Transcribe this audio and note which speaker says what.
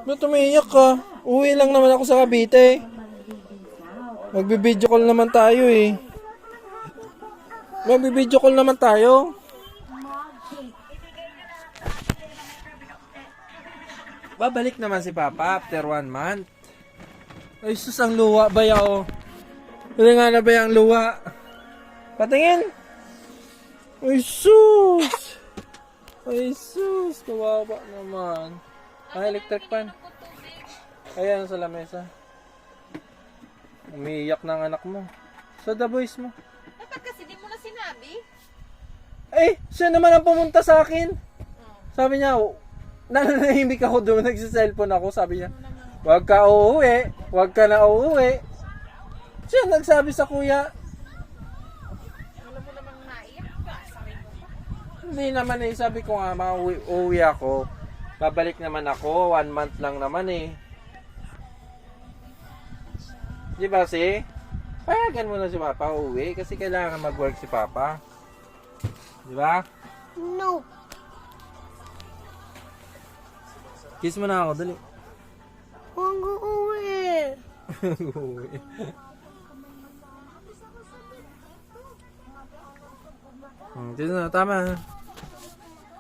Speaker 1: Ba't umiiyak ka? Uwi lang naman ako sa Cavite. Magbi-video call naman tayo eh. Magbi-video call naman tayo. Babalik naman si Papa after 1 month. Ay sus, ang luwa ba yaw? Huli nga na ba yung luwa? Patingin! Ay sus! Ay sus! Kawawa naman. Ay, electric fan. Ayan sa lamesa. Umiiyak ng anak mo. Sa the voice mo.
Speaker 2: Dapat kasi di mo na sinabi.
Speaker 1: Eh, siya naman ang pumunta sa akin. Sabi niya, nananahimik ako doon, nagsiselfone ako. Sabi niya, huwag ka uuwi. Huwag ka na uuwi. Siya nagsabi sa kuya.
Speaker 2: Alam mo namang naiyak ka. Sabi mo pa.
Speaker 1: Hindi naman eh, sabi ko nga, uuwi ako. Babalik naman ako, 1 month lang naman eh. Di ba si? Payagan mo na si Papa uuwi kasi kailangan mag-work si Papa. Di ba?
Speaker 2: No.
Speaker 1: Kiss mo na ako, dali.
Speaker 2: Huwag uuwi.
Speaker 1: Uuwi. Kiss na, tama.